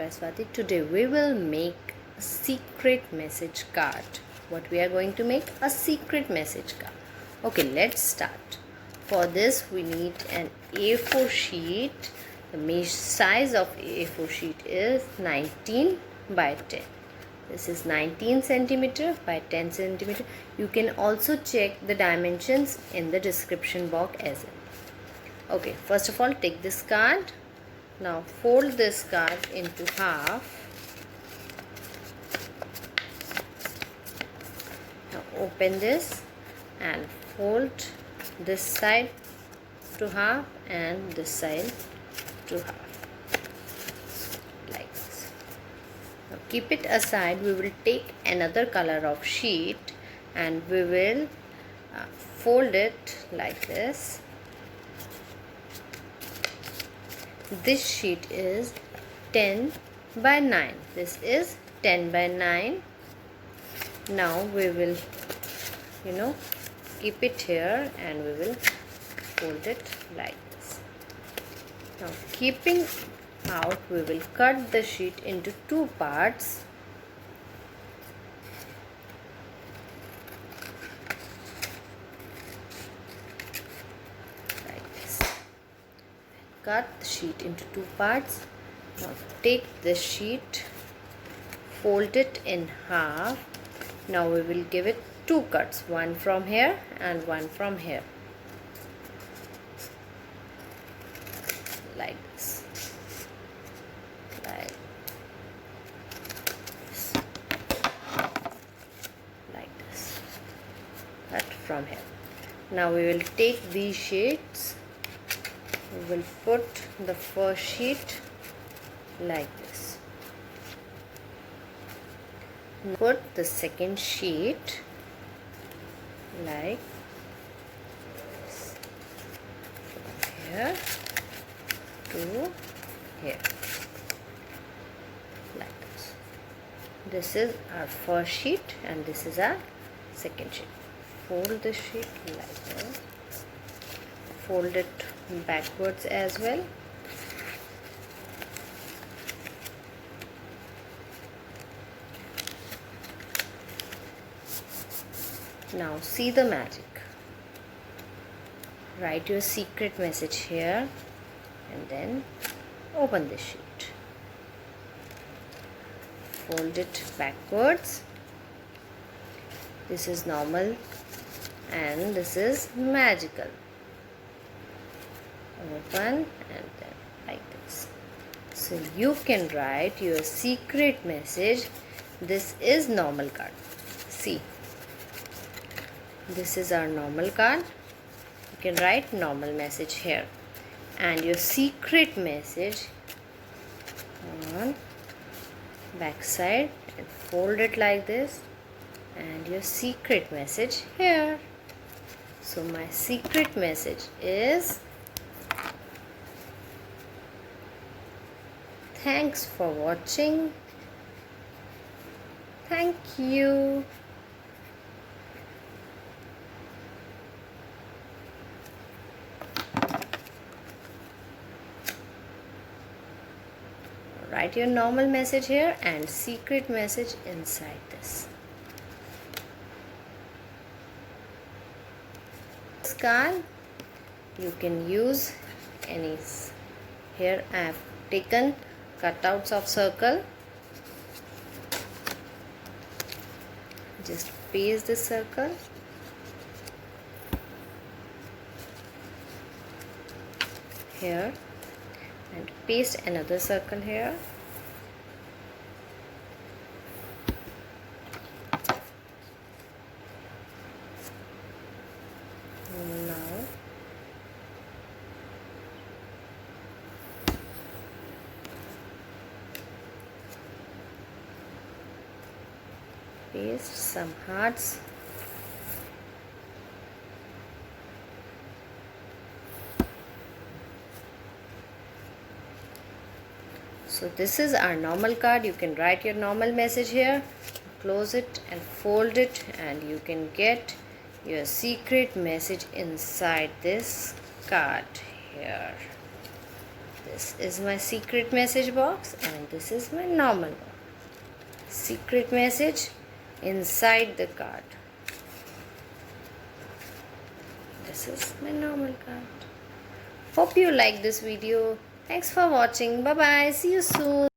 by Swati. Today we will make a secret message card. What we are going to make? A secret message card. Okay, let's start. For this we need an A4 sheet. The size of A4 sheet is 19 by 10. This is 19 centimeter by 10 centimeter. You can also check the dimensions in the description box as well. Okay, first of all, take this card. Now fold this card into half. Now open this and fold this side to half and this side to half, like this. Now keep it aside. We will take another color of sheet and we will fold it like this. This sheet is 10 by 9. This is 10 by 9. Now we will keep it here and we will fold it like this. Now keeping out, we will cut the sheet into two parts. Cut the sheet into two parts. Now take this sheet, fold it in half. Now we will give it two cuts, one from here and one from here, like this, like this, cut from here. Now we will take these sheets. We will put the first sheet like this. Put the second sheet like this. From here to here, like this. This is our first sheet and this is our second sheet. Fold the sheet like this. Fold it backwards as well. Now see the magic. Write your secret message here and then open the sheet. Fold it backwards. This is normal and this is magical. Open and then like this. So you can write your secret message. This is normal card. See, this is our normal card. You can write normal message here and your secret message on back side and fold it like this and your secret message here. So my secret message is: thanks for watching. Thank you. Write your normal message here and secret message inside this. This card you can use any. Here I have taken cutouts of circle. Just paste the circle. Here and paste another circle here. Now paste some hearts. So this is our normal card. You can write your normal message here, close it and fold it, and you can get your secret message inside this card here. This is my secret message box and this is my normal box. Secret message inside the card. This is my normal card. Hope you like this video. Thanks for watching. Bye bye. See you soon.